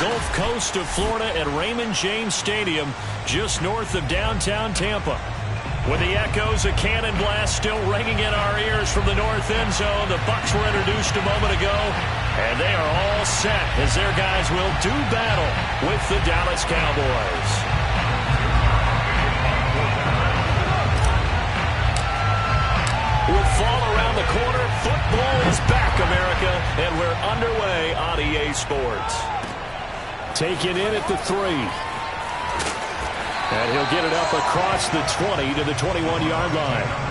Gulf Coast of Florida at Raymond James Stadium, just north of downtown Tampa. With the echoes of cannon blast still ringing in our ears from the north end zone, the Bucs were introduced a moment ago, and they are all set as their guys will do battle with the Dallas Cowboys. With fall around the corner, football is back, America, and we're underway on EA Sports. Taken in at the 3. And he'll get it up across the 20 to the 21-yard line.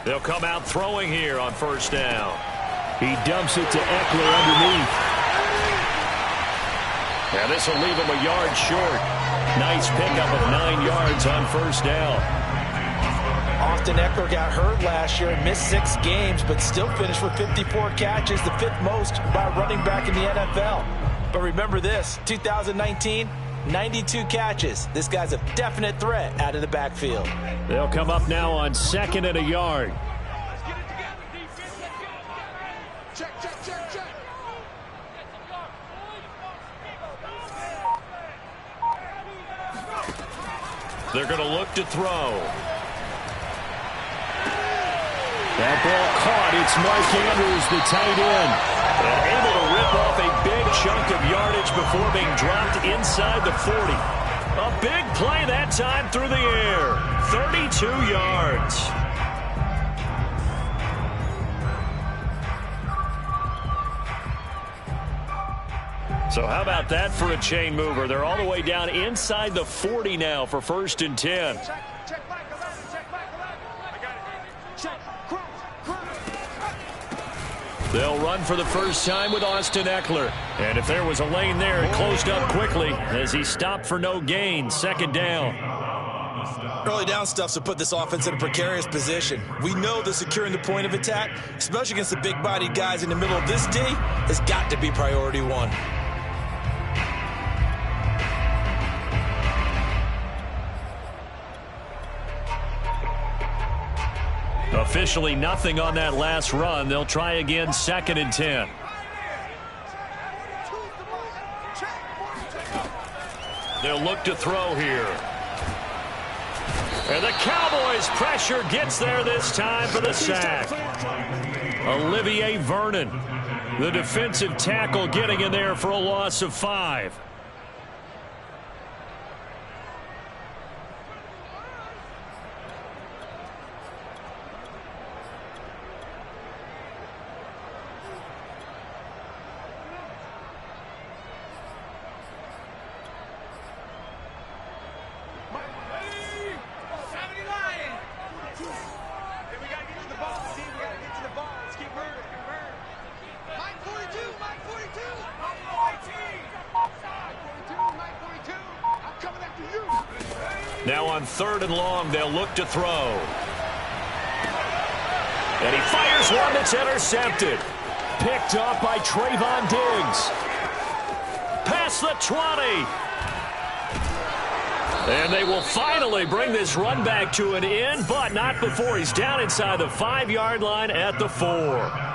They'll come out throwing here on first down. He dumps it to Eckler underneath. And this will leave him a yard short. Nice pickup of 9 yards on first down. Austin Eckler got hurt last year and missed 6 games, but still finished with 54 catches, the 5th most by a running back in the NFL. But remember this, 2019, 92 catches. This guy's a definite threat out of the backfield. They'll come up now on 2nd and a yard. They're going to look to throw. That ball caught. It's Mike Andrews, the tight end. And able to rip off a big chunk of yardage before being dropped inside the 40. A big play that time through the air. 32 yards. So how about that for a chain mover? They're all the way down inside the 40 now for 1st and 10. They'll run for the first time with Austin Eckler. And if there was a lane there, it closed up quickly as he stopped for no gain. 2nd down. Early down stuff's to put this offense in a precarious position. We know that securing the point of attack, especially against the big-bodied guys in the middle of this D, has got to be priority 1. Officially nothing on that last run. They'll try again 2nd and 10. They'll look to throw here. And the Cowboys' pressure gets there this time for the sack. Olivier Vernon, the defensive tackle, getting in there for a loss of 5. Now on 3rd and long, they'll look to throw. And he fires one that's intercepted. Picked up by Trayvon Diggs. Past the 20. And they will finally bring this run back to an end, but not before he's down inside the 5-yard line at the 4.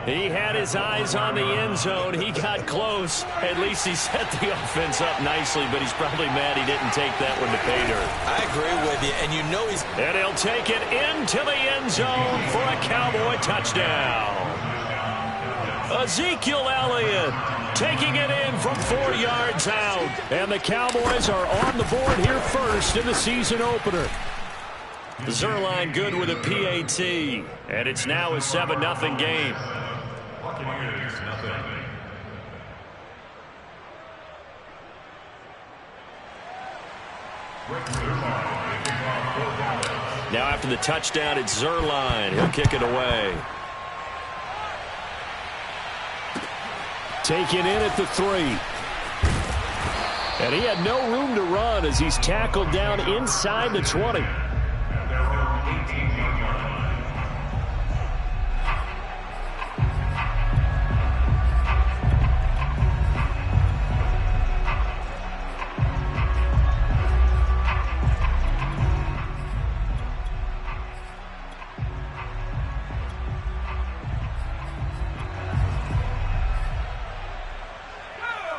He had his eyes on the end zone. He got close. At least he set the offense up nicely, but he's probably mad he didn't take that one to pay dirt. I agree with you, and you know he's... And he'll take it into the end zone for a Cowboy touchdown. Ezekiel Elliott taking it in from 4 yards out. And the Cowboys are on the board here first in the season opener. Zerline good with a PAT. And it's now a 7-0 game. Now after the touchdown, it's Zerline. He'll kick it away. Taken in at the 3. And he had no room to run as he's tackled down inside the 20.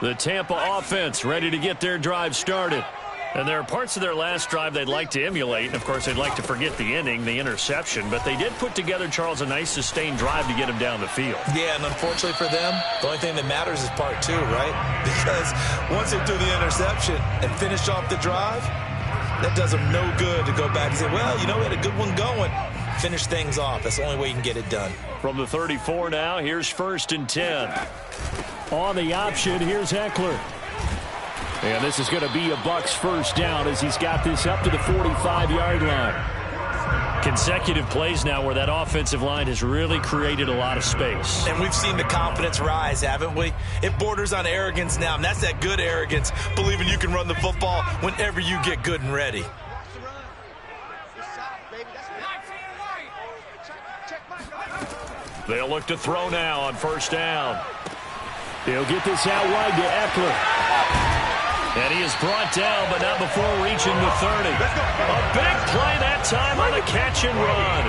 The Tampa offense ready to get their drive started. And there are parts of their last drive they'd like to emulate. And, of course, they'd like to forget the ending, the interception. But they did put together, Charles, a nice sustained drive to get him down the field. Yeah, and unfortunately for them, the only thing that matters is part two, right? Because once they do the interception and finish off the drive, that does them no good to go back and say, well, you know, we had a good one going. Finish things off. That's the only way you can get it done. From the 34 now, here's 1st and 10. On the option, here's Eckler. And this is going to be a Bucs first down as he's got this up to the 45-yard line. Consecutive plays now where that offensive line has really created a lot of space. And we've seen the confidence rise, haven't we? It borders on arrogance now, and that's that good arrogance, believing you can run the football whenever you get good and ready. They'll look to throw now on 1st down. They'll get this out wide to Eckler. And he is brought down, but not before reaching the 30. A big play that time on the catch and run.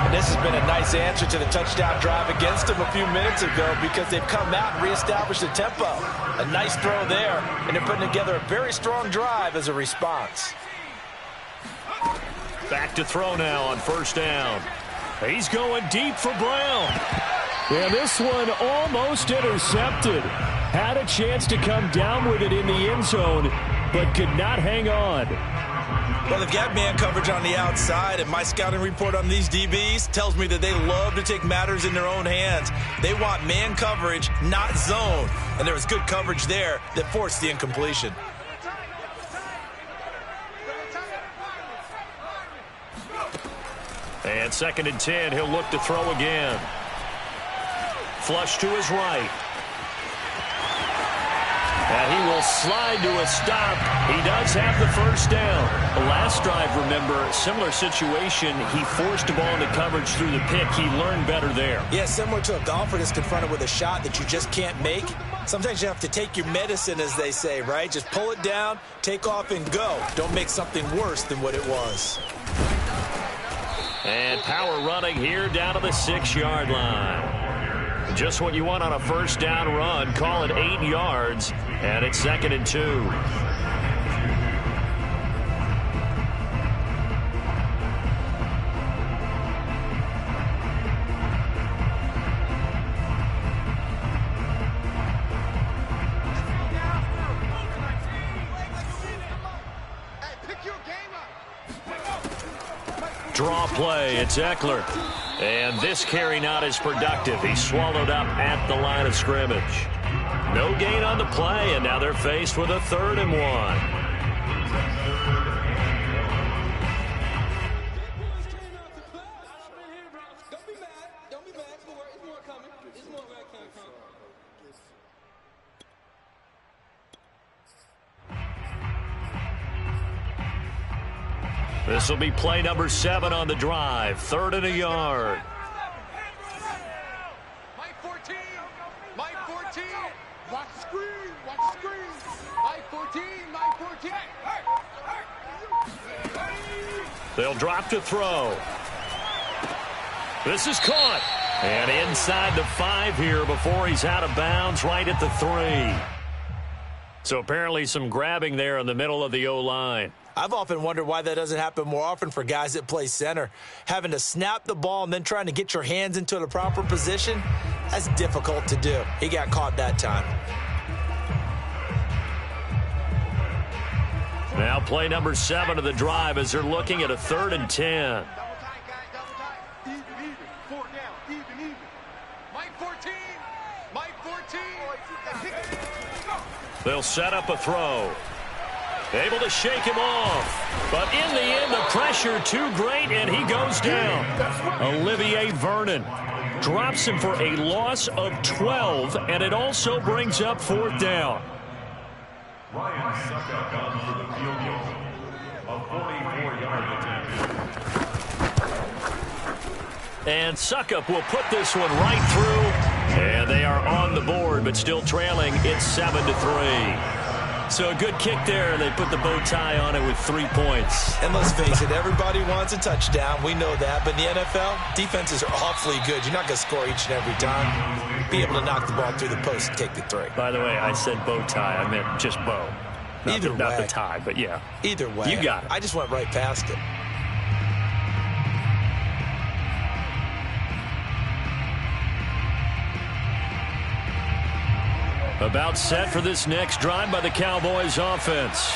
And this has been a nice answer to the touchdown drive against them a few minutes ago because they've come out and reestablished the tempo. A nice throw there, and they're putting together a very strong drive as a response. Back to throw now on 1st down. He's going deep for Brown. And this one almost intercepted. Had a chance to come down with it in the end zone, but could not hang on. Well, they've got man coverage on the outside, and my scouting report on these DBs tells me that they love to take matters in their own hands. They want man coverage, not zone. And there was good coverage there that forced the incompletion. And 2nd and 10, he'll look to throw again. Flush to his right. And he will slide to a stop. He does have the 1st down. The last drive, remember, similar situation. He forced the ball into coverage through the pick. He learned better there. Yeah, similar to a golfer that's confronted with a shot that you just can't make. Sometimes you have to take your medicine, as they say, right? Just pull it down, take off, and go. Don't make something worse than what it was. And power running here down to the 6-yard line. Just what you want on a 1st down run. Call it 8 yards, and it's 2nd and 2. Draw play, it's Eckler. And this carry not as productive. He's swallowed up at the line of scrimmage. No gain on the play, and now they're faced with a 3rd and 1. This will be play number 7 on the drive. 3rd and a yard. Mike 14. Mike 14. Watch the screen. Watch the screen. Mike 14. Mike 14. They'll drop to throw. This is caught. And inside the 5 here before he's out of bounds right at the 3. So apparently some grabbing there in the middle of the O-line. I've often wondered why that doesn't happen more often for guys that play center. Having to snap the ball and then trying to get your hands into the proper position, that's difficult to do. He got caught that time. Now play number 7 of the drive as they're looking at a 3rd and 10. Double tight, guys. Double tight. Even. 4 down. Even. Mike 14. Mike 14. They'll set up a throw. Able to shake him off. But in the end, the pressure too great, and he goes down. Olivier Vernon drops him for a loss of 12, and it also brings up 4th down. And Suckup will put this one right through. And they are on the board, but still trailing. It's 7-3. So a good kick there, and they put the bow tie on it with 3 points. And let's face it, everybody wants a touchdown. We know that. But in the NFL, defenses are awfully good. You're not going to score each and every time. Be able to knock the ball through the post and take the 3. By the way, I said bow tie. I meant just bow. Not the tie, but yeah. Either way. You got it. I just went right past it. About set for this next drive by the Cowboys offense.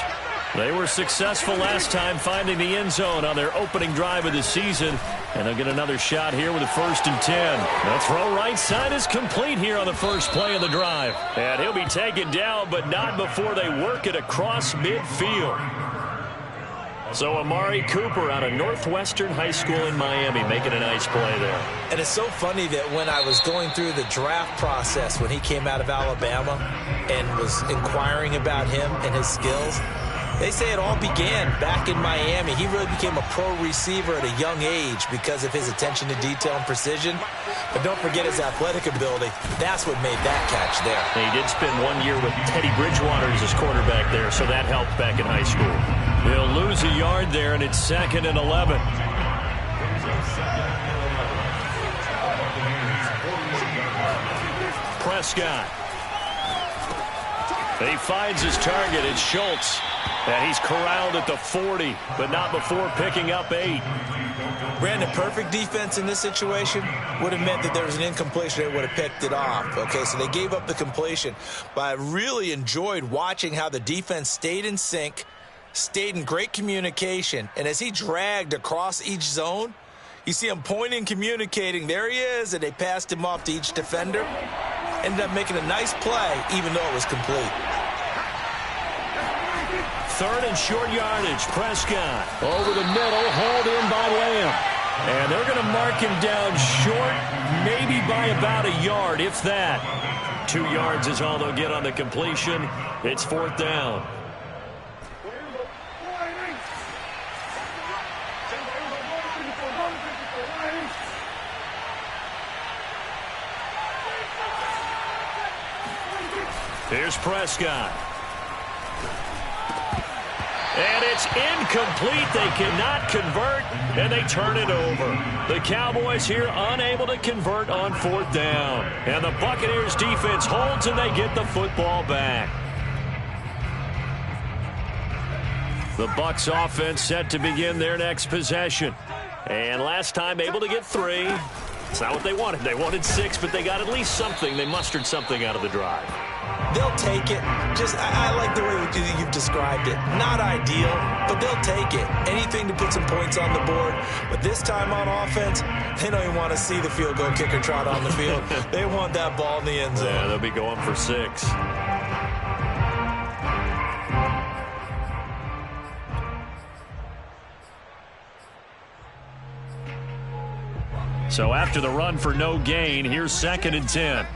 They were successful last time finding the end zone on their opening drive of the season. And they'll get another shot here with a 1st and 10. The throw right side is complete here on the first play of the drive. And he'll be taken down, but not before they work it across midfield. So Amari Cooper out of Northwestern High School in Miami making a nice play there. And it's so funny that when I was going through the draft process when he came out of Alabama and was inquiring about him and his skills, they say it all began back in Miami. He really became a pro receiver at a young age because of his attention to detail and precision. But don't forget his athletic ability. That's what made that catch there. And he did spend 1 year with Teddy Bridgewater as his quarterback there, so that helped back in high school. They'll lose a yard there, and it's 2nd and 11. Prescott. He finds his target. It's Schultz. And he's corralled at the 40, but not before picking up 8. Brandon, perfect defense in this situation would have meant that there was an incompletion. They would have picked it off. Okay, so they gave up the completion. But I really enjoyed watching how the defense stayed in sync, stayed in great communication. And as he dragged across each zone, you see him pointing, communicating. There he is, and they passed him off to each defender. Ended up making a nice play, even though it was complete. 3rd and short yardage. Prescott over the middle, hauled in by Lamb. And they're going to mark him down short, maybe by about a yard, if that. 2 yards is all they'll get on the completion. It's 4th down. Here's Prescott. And it's incomplete. They cannot convert, and they turn it over. The Cowboys here unable to convert on 4th down. And the Buccaneers defense holds, and they get the football back. The Bucs offense set to begin their next possession. And last time able to get 3. It's not what they wanted. They wanted 6, but they got at least something. They mustered something out of the drive. They'll take it. I like the way you've described it. Not ideal, but they'll take it. Anything to put some points on the board. But this time on offense, they don't even want to see the field goal kicker trot on the field. They want that ball in the end zone. Yeah, they'll be going for 6. So after the run for no gain, here's 2nd and 10.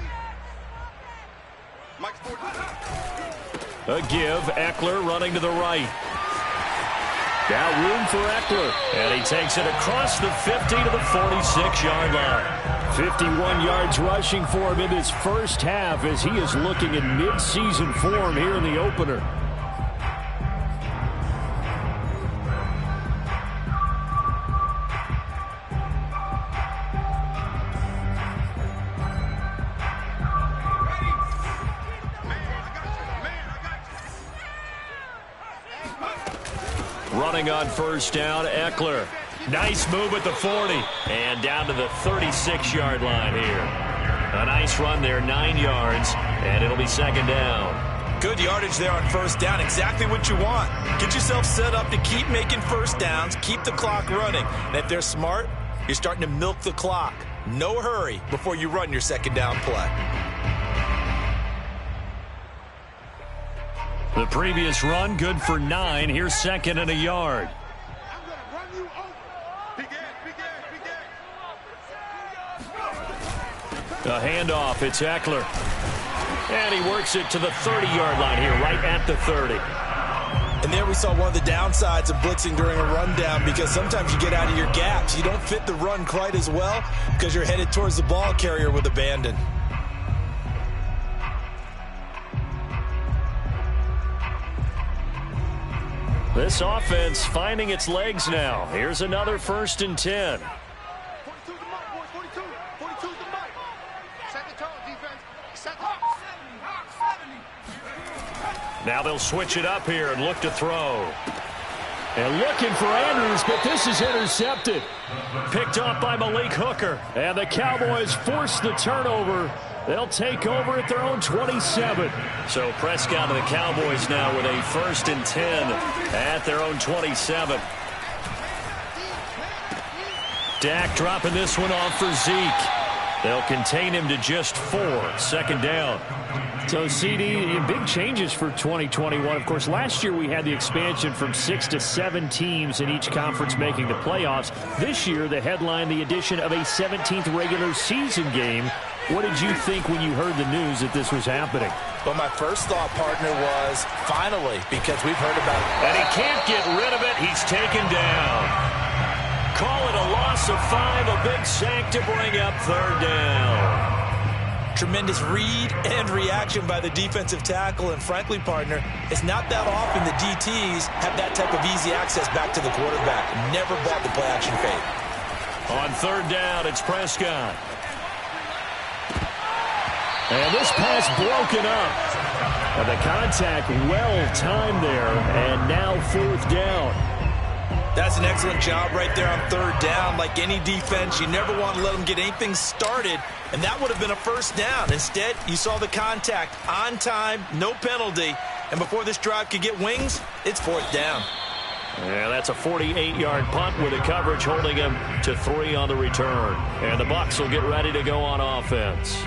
A give. Eckler running to the right. Now room for Eckler. And he takes it across the 50 to the 46-yard line. 51 yards rushing for him in his first half as he is looking in mid-season form here in the opener. Running on 1st down, Eckler. Nice move at the 40. And down to the 36-yard line here. A nice run there, 9 yards, and it'll be 2nd down. Good yardage there on 1st down. Exactly what you want. Get yourself set up to keep making 1st downs, keep the clock running. And if they're smart, you're starting to milk the clock. No hurry before you run your 2nd down play. The previous run, good for 9. Here's 2nd and a yard. I'm going to run you over. Begin. A handoff. It's Eckler. And he works it to the 30-yard line here, right at the 30. And there we saw one of the downsides of blitzing during a rundown, because sometimes you get out of your gaps. You don't fit the run quite as well because you're headed towards the ball carrier with abandon. This offense finding its legs now. Here's another 1st and 10. 42's the mark, boys. 42's the mark. Set the tone, defense. Set the... Now they'll switch it up here and look to throw. And looking for Andrews, but this is intercepted. Picked off by Malik Hooker. And the Cowboys force the turnover. They'll take over at their own 27. So Prescott and the Cowboys now with a 1st and 10 at their own 27. Dak dropping this one off for Zeke. They'll contain him to just 4. 2nd down. So, CD, big changes for 2021. Of course, last year we had the expansion from 6 to 7 teams in each conference making the playoffs. This year, the headline, the addition of a 17th regular season game. What did you think when you heard the news that this was happening? Well, my first thought, partner, was finally, because we've heard about it. And he can't get rid of it. He's taken down. Call it a loss of 5, a big sack to bring up 3rd down. Tremendous read and reaction by the defensive tackle, and frankly, partner, it's not that often the DTs have that type of easy access back to the quarterback. Never bought the play action fake. On 3rd down, it's Prescott. And this pass broken up. And the contact well-timed there, and now 4th down. That's an excellent job right there on 3rd down. Like any defense, you never want to let them get anything started, and that would have been a 1st down. Instead, you saw the contact on time, no penalty, and before this drive could get wings, it's 4th down. Yeah, that's a 48-yard punt with the coverage holding him to 3 on the return. And the Bucs will get ready to go on offense.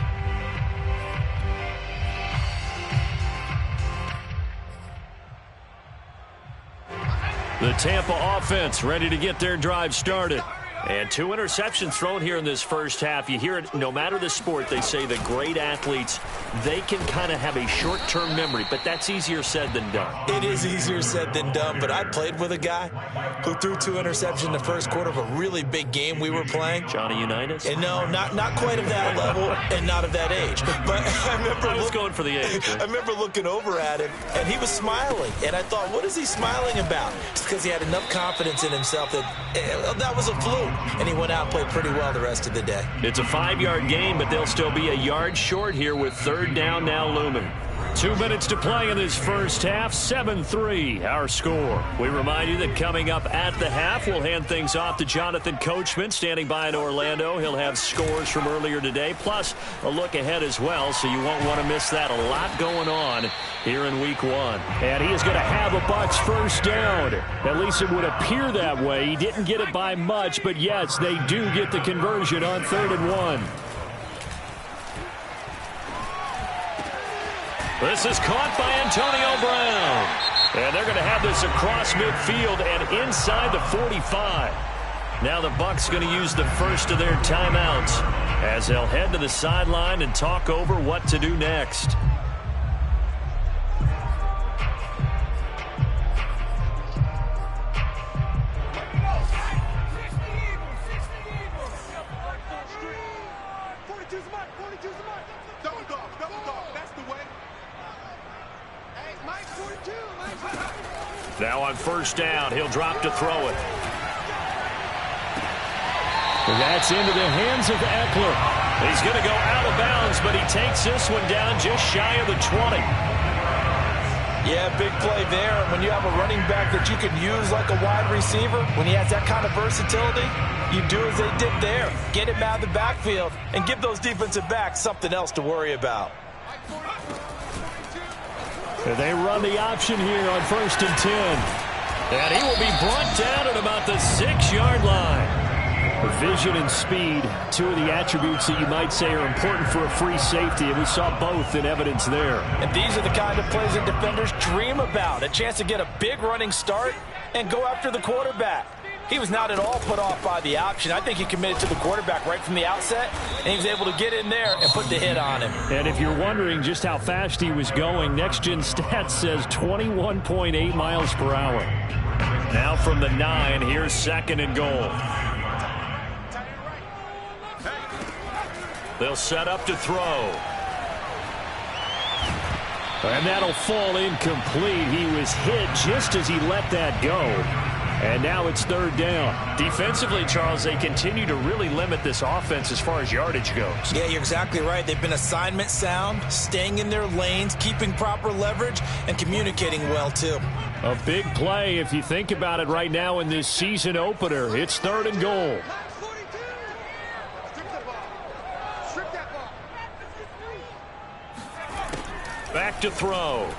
The Tampa offense ready to get their drive started. And 2 interceptions thrown here in this first half. You hear it, no matter the sport, they say the great athletes, they can kind of have a short-term memory, but that's easier said than done. It is easier said than done, but I played with a guy who threw 2 interceptions in the first quarter of a really big game we were playing. Johnny Unitas? And no, not quite of that level and not of that age. But I was going for the age. I remember looking over at him, and he was smiling. And I thought, what is he smiling about? It's because he had enough confidence in himself that was a fluke. And he went out and played pretty well the rest of the day. It's a 5-yard gain, but they'll still be a yard short here with 3rd down now looming. 2 minutes to play in this first half. 7-3 our score. We remind you that coming up at the half, we'll hand things off to Jonathan Coachman standing by in Orlando. He'll have scores from earlier today, plus a look ahead as well, so you won't want to miss that. A lot going on here in week 1. And he is going to have a Bucs 1st down. At least it would appear that way. He didn't get it by much, but yes, they do get the conversion on 3rd and 1. This is caught by Antonio Brown. And they're going to have this across midfield and inside the 45. Now the Bucs going to use the first of their timeouts as they'll head to the sideline and talk over what to do next. Now on 1st down, he'll drop to throw it. That's into the hands of Eckler. He's going to go out of bounds, but he takes this one down just shy of the 20. Yeah, big play there. When you have a running back that you can use like a wide receiver, when he has that kind of versatility, you do as they did there. Get him out of the backfield and give those defensive backs something else to worry about. They run the option here on 1st and 10. And he will be brought down at about the 6-yard line. Vision and speed, 2 of the attributes that you might say are important for a free safety, and we saw both in evidence there. And these are the kind of plays that defenders dream about. A chance to get a big running start and go after the quarterback. He was not at all put off by the option. I think he committed to the quarterback right from the outset, and he was able to get in there and put the hit on him. And if you're wondering just how fast he was going, Next Gen Stats says 21.8 miles per hour. Now from the 9, here's 2nd and goal. They'll set up to throw. And that'll fall incomplete. He was hit just as he let that go. And now it's 3rd down. Defensively, Charles, they continue to really limit this offense as far as yardage goes. Yeah, you're exactly right. They've been assignment sound, staying in their lanes, keeping proper leverage, and communicating well, too. A big play if you think about it right now in this season opener. It's 3rd and goal. Back to throw.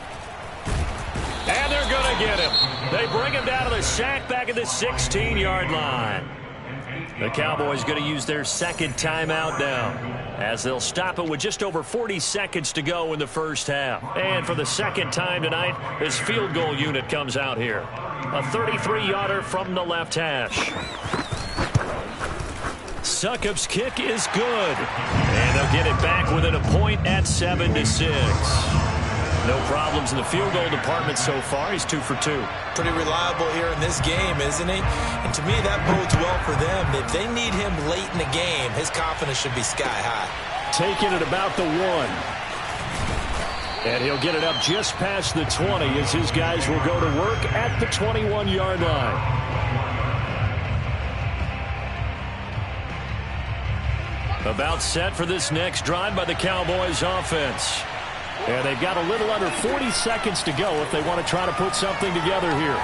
And they're going to get him. They bring him down to the sack back at the 16-yard line. The Cowboys going to use their 2nd timeout now, as they'll stop it with just over 40 seconds to go in the first half. And for the 2nd time tonight, this field goal unit comes out here. A 33-yarder from the left hash. Succop's kick is good. And they'll get it back within a point at 7-6. No problems in the field goal department so far. He's 2 for 2. Pretty reliable here in this game, isn't he? And to me, that bodes well for them. If they need him late in the game, his confidence should be sky high. Taking it about the 1. And he'll get it up just past the 20 as his guys will go to work at the 21-yard line. About set for this next drive by the Cowboys offense. And they've got a little under 40 seconds to go if they want to try to put something together here.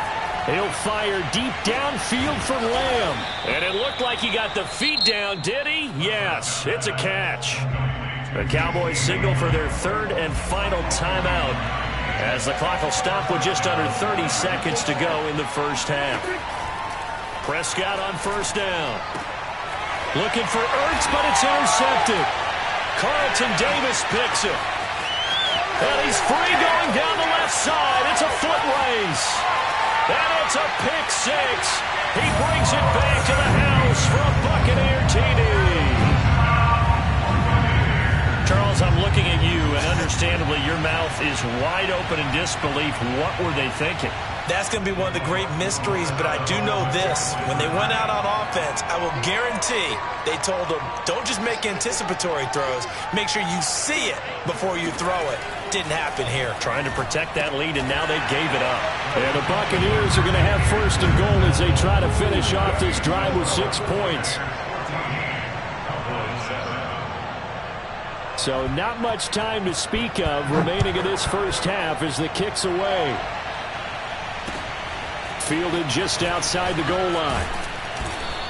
He'll fire deep downfield for Lamb. And it looked like he got the feet down, did he? Yes, it's a catch. The Cowboys signal for their 3rd and final timeout, as the clock will stop with just under 30 seconds to go in the first half. Prescott on 1st down. Looking for Ertz, but it's intercepted. Carlton Davis picks it. And he's free going down the left side. It's a foot race. And it's a pick 6. He brings it back to the house for a Buccaneer TD. Charles, I'm looking at you, and understandably your mouth is wide open in disbelief. What were they thinking? That's going to be one of the great mysteries, but I do know this. When they went out on offense, I will guarantee they told them, don't just make anticipatory throws. Make sure you see it before you throw it. Didn't happen here. Trying to protect that lead, and now they gave it up. And the Buccaneers are going to have 1st and goal as they try to finish off this drive with 6 points. So not much time to speak of remaining in this first half as the kick's away. Fielded just outside the goal line.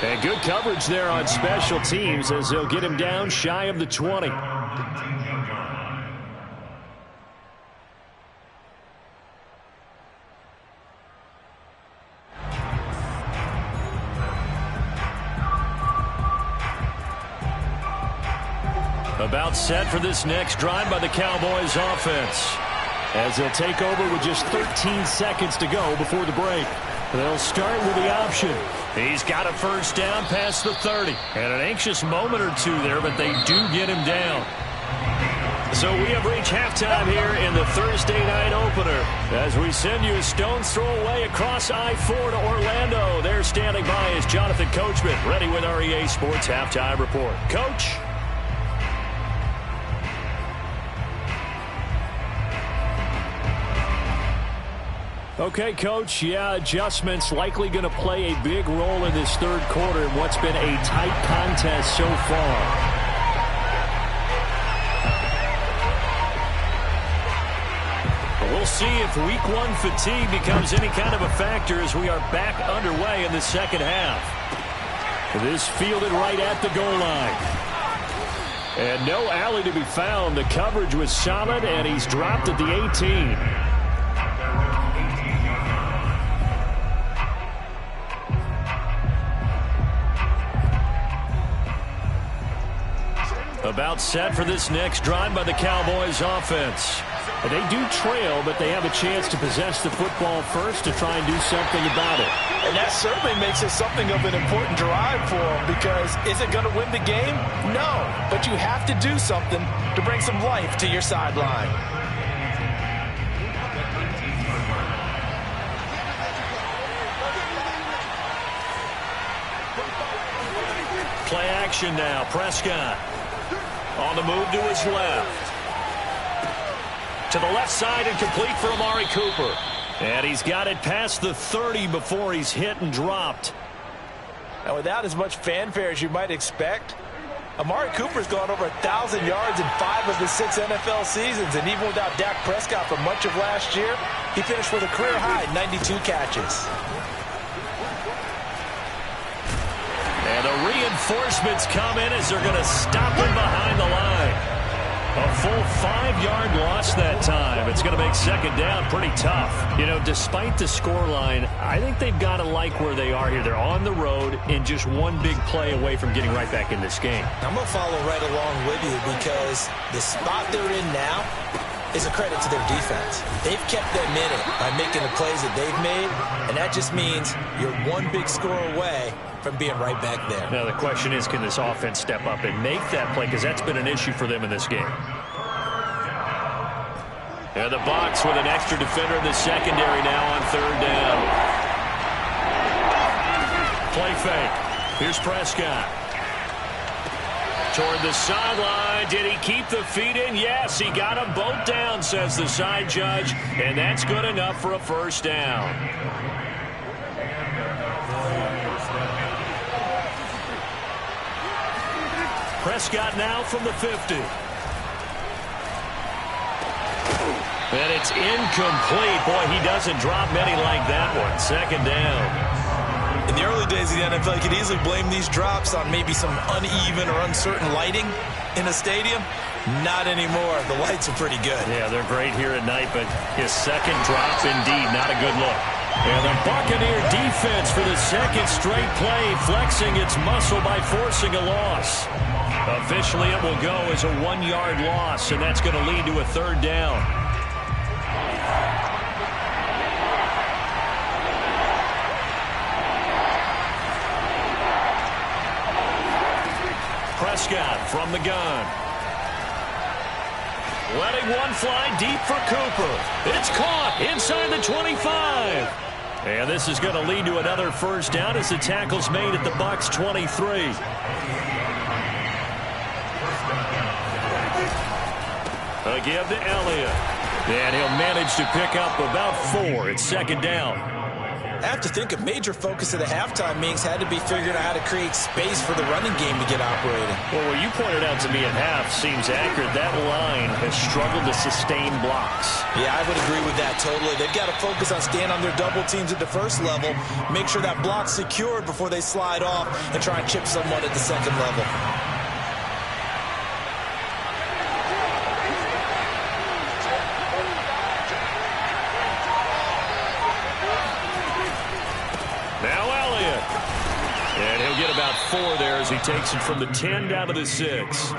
And good coverage there on special teams as they'll get him down shy of the 20. About set for this next drive by the Cowboys offense, as they'll take over with just 13 seconds to go before the break. They'll start with the option. He's got a 1st down past the 30. And an anxious moment or two there, but they do get him down. So we have reached halftime here in the Thursday night opener, as we send you a stone's throw away across I-4 to Orlando. There standing by is Jonathan Coachman, ready with our EA Sports Halftime Report. Coach? Okay, Coach, yeah, adjustments likely going to play a big role in this 3rd quarter in what's been a tight contest so far. We'll see if Week 1 fatigue becomes any kind of a factor as we are back underway in the 2nd half. This fielded right at the goal line. And no alley to be found. The coverage was solid, and he's dropped at the 18. About set for this next drive by the Cowboys offense. And they do trail, but they have a chance to possess the football first to try and do something about it. And that certainly makes it something of an important drive for them, because is it going to win the game? No, but you have to do something to bring some life to your sideline. Play action now. Prescott on the move to his left. To the left side and complete for Amari Cooper. And he's got it past the 30 before he's hit and dropped. And without as much fanfare as you might expect, Amari Cooper's gone over 1,000 yards in 5 of his 6 NFL seasons. And even without Dak Prescott for much of last year, he finished with a career-high 92 catches. And the reinforcements come in as they're going to stop him behind the line. A full 5-yard loss that time. It's going to make second down pretty tough. You know, despite the scoreline, I think they've got to like where they are here. They're on the road and just one big play away from getting right back in this game. I'm going to follow right along with you, because the spot they're in now is a credit to their defense. They've kept them in it by making the plays that they've made, and that just means you're one big score away from being right back there. Now the question is, can this offense step up and make that play, because that's been an issue for them in this game. And the Bucs with an extra defender in the secondary now on third down. Play fake. Here's Prescott. Toward the sideline. Did he keep the feet in? Yes, he got them both down, says the side judge. And that's good enough for a first down. Prescott now from the 50. And it's incomplete. Boy, he doesn't drop many like that one. Second down. In the early days of the NFL, you could easily blame these drops on maybe some uneven or uncertain lighting in a stadium. Not anymore. The lights are pretty good. Yeah, they're great here at night, but his second drop, indeed, not a good look. And the Buccaneer defense for the second straight play, flexing its muscle by forcing a loss. Officially, it will go as a 1-yard loss, and that's going to lead to a third down. Prescott from the gun. Letting one fly deep for Cooper. It's caught inside the 25. And this is going to lead to another first down as the tackle's made at the Bucs 23. A give to Elliott. And he'll manage to pick up about 4. It's second down. I have to think a major focus of the halftime meetings had to be figuring out how to create space for the running game to get operating. Well, what you pointed out to me at half seems accurate. That line has struggled to sustain blocks. Yeah, I would agree with that totally. They've got to focus on staying on their double teams at the first level, make sure that block's secured before they slide off and try and chip someone at the second level. About 4 there as he takes it from the 10 down to the 6.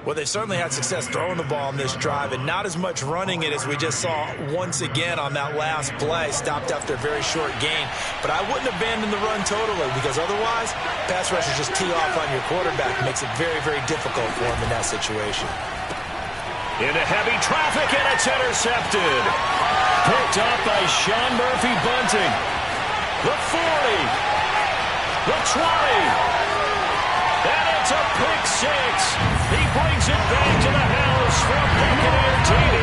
Well, they've certainly had success throwing the ball on this drive, and not as much running it as we just saw once again on that last play, stopped after a very short gain. But I wouldn't abandon the run totally, because otherwise, pass rushers just tee off on your quarterback. It makes it very, very difficult for him in that situation. Into heavy traffic, and it's intercepted. Picked up by Sean Murphy-Bunting. The 40. The 20. And it's a pick 6. He brings it back to the house for Buccaneer TD.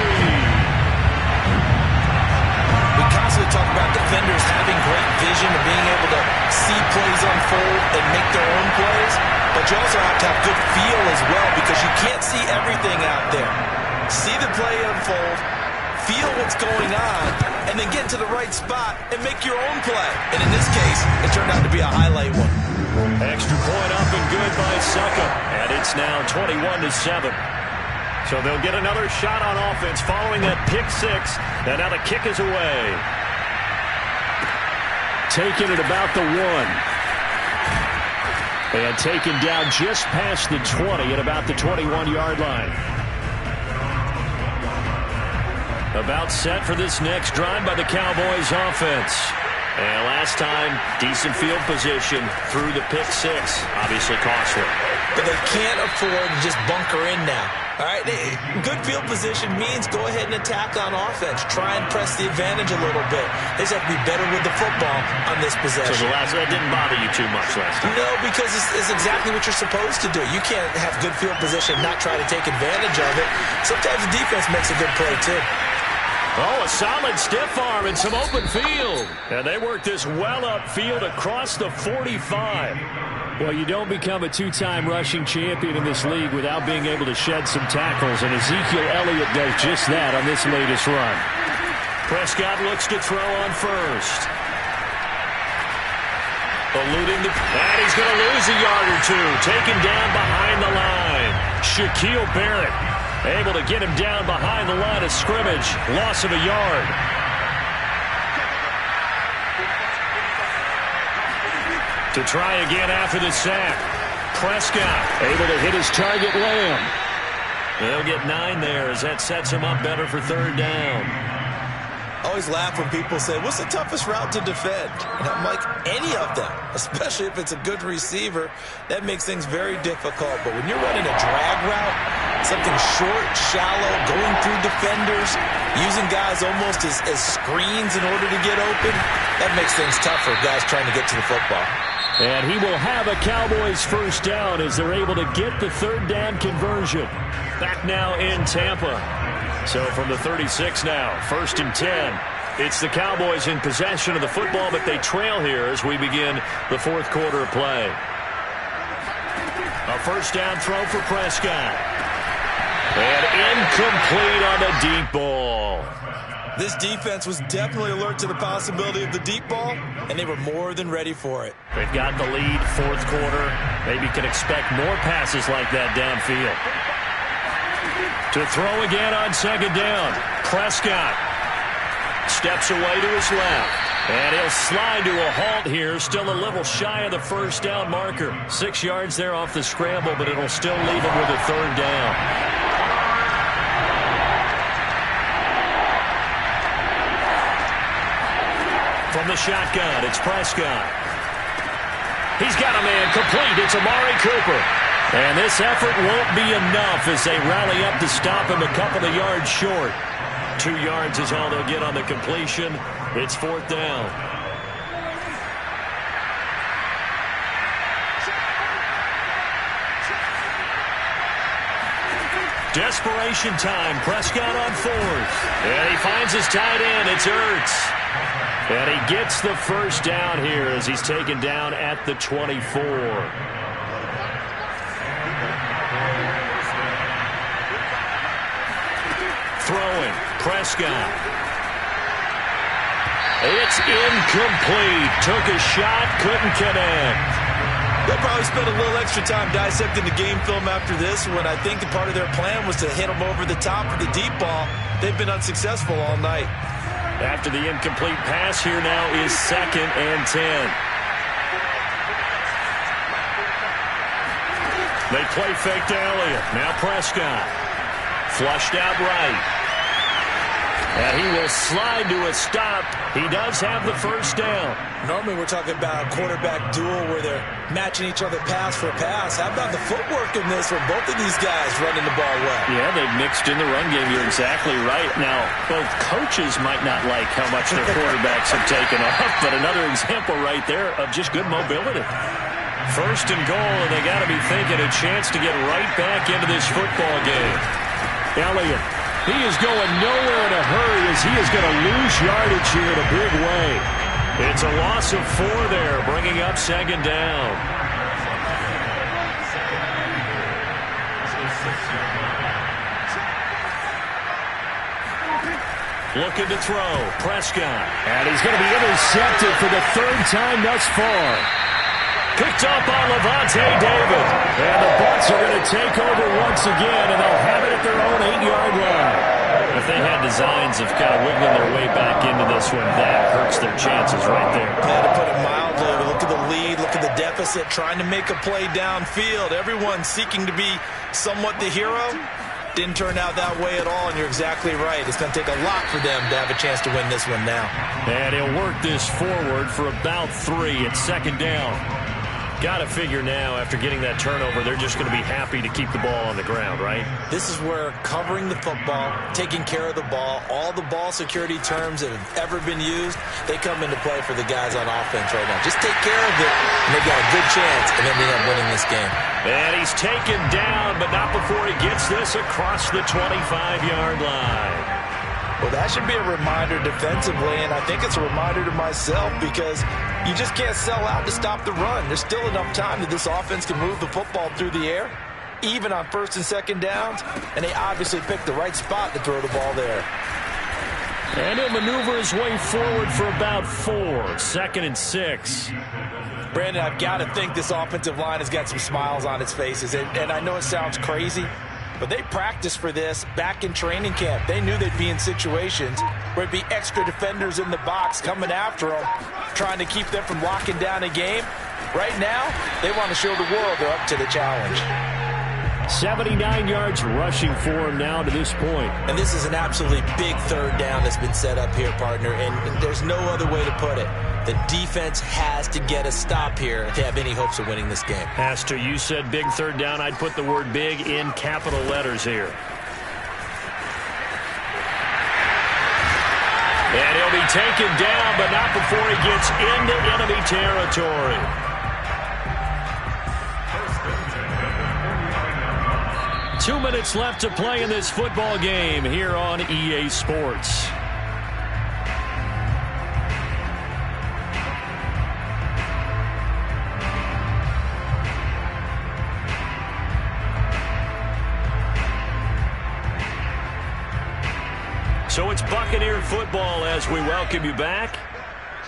We constantly talk about defenders having great vision and being able to see plays unfold and make their own plays. But you also have to have good feel as well, because you can't see everything out there. See the play unfold, feel what's going on, and then get to the right spot and make your own play. And in this case, it turned out to be a highlight one. Extra point up and good by Suckup. And it's now 21-7. So they'll get another shot on offense following that pick 6. And now the kick is away. Taken at about the 1. And taken down just past the 20 at about the 21-yard line. About set for this next drive by the Cowboys offense. And last time, decent field position through the pick six. Obviously costly. But they can't afford to just bunker in now. All right, good field position means go ahead and attack on offense. Try and press the advantage a little bit. They just have to be better with the football on this possession. So that didn't bother you too much last time? No, because it's exactly what you're supposed to do. You can't have good field position and not try to take advantage of it. Sometimes the defense makes a good play, too. Oh, a solid stiff arm and some open field. And they work this well upfield across the 45. Well, you don't become a two-time rushing champion in this league without being able to shed some tackles, and Ezekiel Elliott does just that on this latest run. Prescott looks to throw on first. Eluding the... And he's going to lose a yard or two. Taken down behind the line. Shaquille Barrett able to get him down behind the line of scrimmage. Loss of a yard. To try again after the sack. Prescott able to hit his target, Lamb. They'll get 9 there as that sets him up better for third down. I always laugh when people say, what's the toughest route to defend? And I'm like, any of them, especially if it's a good receiver. That makes things very difficult. But when you're running a drag route, something short, shallow, going through defenders, using guys almost as screens in order to get open, that makes things tough for guys trying to get to the football. And he will have a Cowboys first down as they're able to get the third down conversion. Back now in Tampa. So from the 36 now, 1st and 10. It's the Cowboys in possession of the football, but they trail here as we begin the fourth quarter of play. A first down throw for Prescott. And incomplete on the deep ball. This defense was definitely alert to the possibility of the deep ball, and they were more than ready for it. They've got the lead, fourth quarter. Maybe can expect more passes like that downfield. To throw again on second down. Prescott steps away to his left. And he'll slide to a halt here. Still a little shy of the first down marker. 6 yards there off the scramble, but it'll still leave him with a third down. From the shotgun, it's Prescott. He's got a man complete. It's Amari Cooper. And this effort won't be enough as they rally up to stop him a couple of yards short. 2 yards is all they'll get on the completion. It's fourth down. Desperation time. Prescott on fourth. And he finds his tight end. It's Ertz. And he gets the first down here as he's taken down at the 24. Throwing. Prescott. It's incomplete. Took a shot, couldn't connect. They'll probably spend a little extra time dissecting the game film after this when I think the part of their plan was to hit them over the top of the deep ball. They've been unsuccessful all night. After the incomplete pass, here now is 2nd and 10. They play fake to Elliott. Now Prescott. Flushed out right. And he will slide to a stop. He does have the first down. Normally we're talking about a quarterback duel where they're matching each other pass for pass. How about the footwork in this for both of these guys running the ball well? Yeah, they've mixed in the run game. You're exactly right. Now, both coaches might not like how much their quarterbacks have taken off, but another example right there of just good mobility. First and goal, and they got to be thinking a chance to get right back into this football game. Elliott, he is going nowhere in a hurry as he is going to lose yardage here in a big way. It's a loss of 4 there, bringing up second down. Looking to throw, Prescott. And he's going to be intercepted for the 3rd time thus far. Picked up on Levante David. And the Bucs are going to take over once again, and they'll have it at their own 8-yard line. If they had designs of kind of wiggling their way back into this one, that hurts their chances right there. Yeah, to put it mildly, defensively. Look at the lead, look at the deficit, trying to make a play downfield. Everyone seeking to be somewhat the hero. Didn't turn out that way at all, and you're exactly right. It's going to take a lot for them to have a chance to win this one now. And he'll work this forward for about 3. It's second down. Got to figure now, after getting that turnover, they're just going to be happy to keep the ball on the ground, right? This is where covering the football, taking care of the ball, all the ball security terms that have ever been used, they come into play for the guys on offense right now. Just take care of it, and they've got a good chance of ending up winning this game. And he's taken down, but not before he gets this across the 25-yard line. Well, that should be a reminder defensively, and I think it's a reminder to myself because you just can't sell out to stop the run. There's still enough time that this offense can move the football through the air, even on first and second downs, and they obviously picked the right spot to throw the ball there. And he'll maneuver his way forward for about 4. Second and 6. Brandon, I've got to think this offensive line has got some smiles on its faces, and I know it sounds crazy, but they practiced for this back in training camp. They knew they'd be in situations where it'd be extra defenders in the box coming after them, trying to keep them from locking down a game. Right now, they want to show the world they're up to the challenge. 79 yards rushing for him now to this point. And this is an absolutely big third down that's been set up here, partner, and there's no other way to put it. The defense has to get a stop here to have any hopes of winning this game. Has to. You said big third down. I'd put the word big in capital letters here. And he'll be taken down, but not before he gets into enemy territory. Two minutes left to play in this football game here on EA Sports. So it's Buccaneer football as we welcome you back.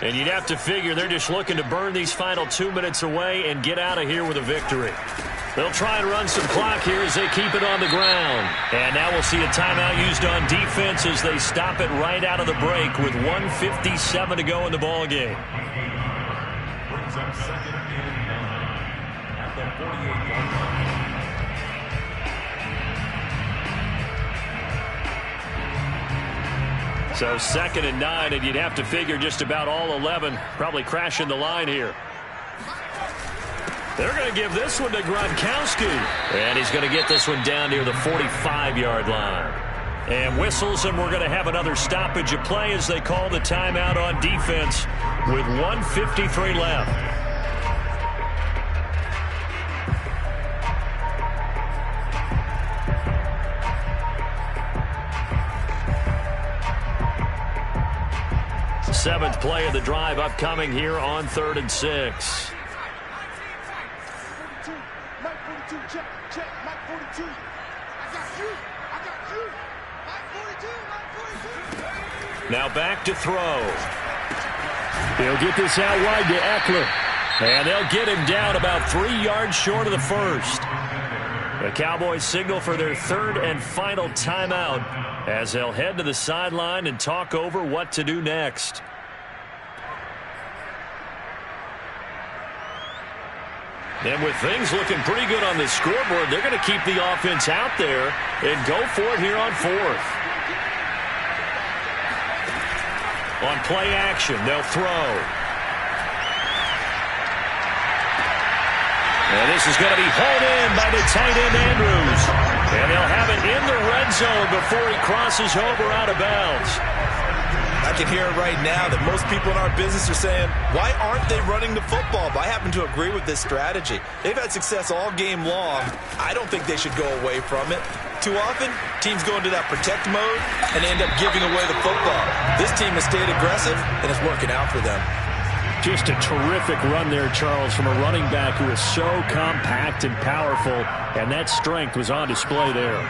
And you'd have to figure they're just looking to burn these final 2 minutes away and get out of here with a victory. They'll try and run some clock here as they keep it on the ground. And now we'll see a timeout used on defense as they stop it right out of the break with 1:57 to go in the ball game. Brings up second and 9 at the 48-yard line. So second and 9, and you'd have to figure just about all 11 probably crashing the line here. They're going to give this one to Gronkowski. And he's going to get this one down near the 45-yard line. And whistles, and we're going to have another stoppage of play as they call the timeout on defense with 1:53 left. Seventh play of the drive upcoming here on 3rd and 6. Mike 42, check, Mike 42. I got you, Mike 42. Now back to throw. He'll get this out wide to Eckler. And they'll get him down about 3 yards short of the first. The Cowboys signal for their third and final timeout as they'll head to the sideline and talk over what to do next. And with things looking pretty good on the scoreboard, they're going to keep the offense out there and go for it here on 4th. On play action, they'll throw. And this is going to be hauled in by the tight end Andrews. And they'll have it in the red zone before he crosses over out of bounds. I can hear it right now that most people in our business are saying, why aren't they running the football? But I happen to agree with this strategy. They've had success all game long. I don't think they should go away from it. Too often, teams go into that protect mode and end up giving away the football. This team has stayed aggressive, and it's working out for them. Just a terrific run there, Charles, from a running back who is so compact and powerful, and that strength was on display there.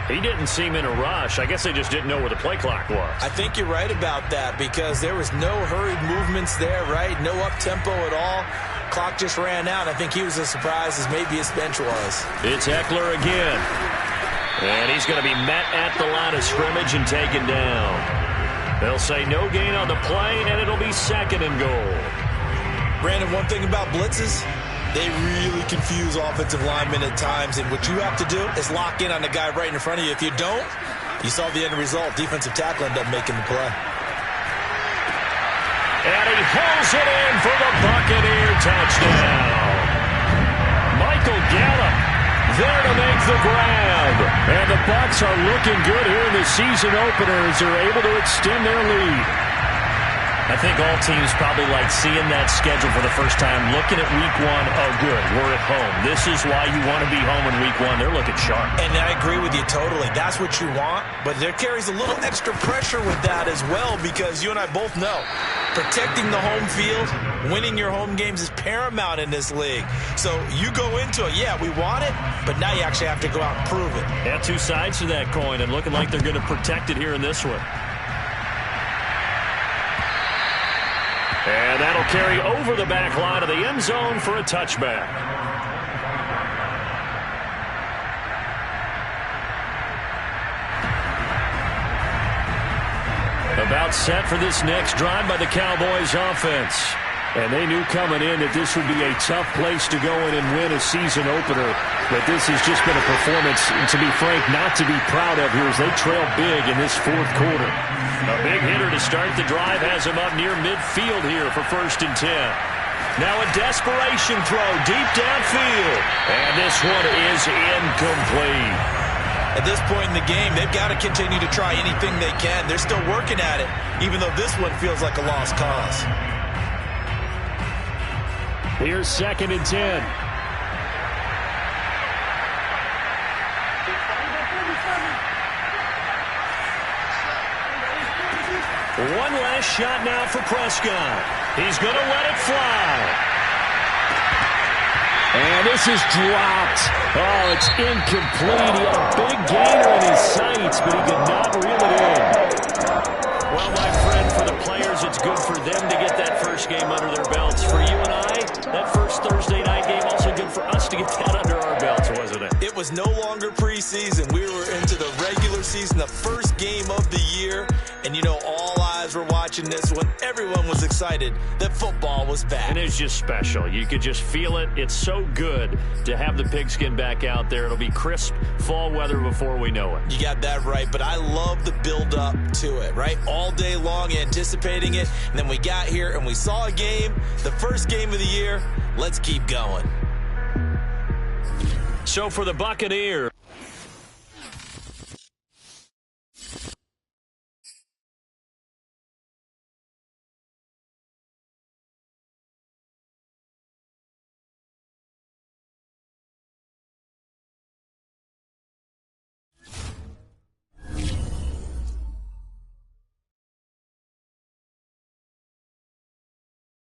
He didn't seem in a rush. I guess they just didn't know where the play clock was. I think you're right about that because there was no hurried movements there, right? No up-tempo at all. Clock just ran out. I think he was as surprised as maybe his bench was. It's Eckler again. And he's going to be met at the line of scrimmage and taken down. They'll say no gain on the play, and it'll be 2nd and goal. Brandon, one thing about blitzes, they really confuse offensive linemen at times, and what you have to do is lock in on the guy right in front of you. If you don't, you saw the end result. Defensive tackle ended up making the play. And he pulls it in for the Buccaneer touchdown. Michael Gallup there to make the grab. And the Bucs are looking good here in the season opener as they're able to extend their lead. I think all teams probably like seeing that schedule for the first time, looking at week 1. Oh, good, we're at home. This is why you want to be home in week 1. They're looking sharp. And I agree with you totally. That's what you want, but there carries a little extra pressure with that as well, because you and I both know protecting the home field, winning your home games is paramount in this league. So you go into it, yeah, we want it, but now you actually have to go out and prove it. Yeah, two sides to that coin, and looking like they're going to protect it here in this one. And that'll carry over the back line of the end zone for a touchback. About set for this next drive by the Cowboys offense. And they knew coming in that this would be a tough place to go in and win a season opener. But this has just been a performance, and to be frank, not to be proud of here as they trail big in this 4th quarter. A big hitter to start the drive has him up near midfield here for 1st and 10. Now a desperation throw deep downfield. And this one is incomplete. At this point in the game, they've got to continue to try anything they can. They're still working at it, even though this one feels like a lost cause. Here's 2nd and 10. One last shot now for Prescott. He's going to let it fly. And this is dropped. Oh, it's incomplete. He had a big gainer in his sights, but he could not reel it in. Well, my friend, for the players, it's good for them to get that first game under their belts. For you and I, that first Thursday night game, also good for us to get that under our belts, wasn't it? It was no longer preseason. We were into the regular season, the first game of the year. And, you know, all eyes were watching this one. Everyone was excited that football was back. And it's just special. You could just feel it. It's so good to have the pigskin back out there. It'll be crisp fall weather before we know it. You got that right, but I love the build-up to it, right? All day long anticipating it, and then we got here and we saw a game, the first game of the year. Let's keep going. So for the Buccaneers,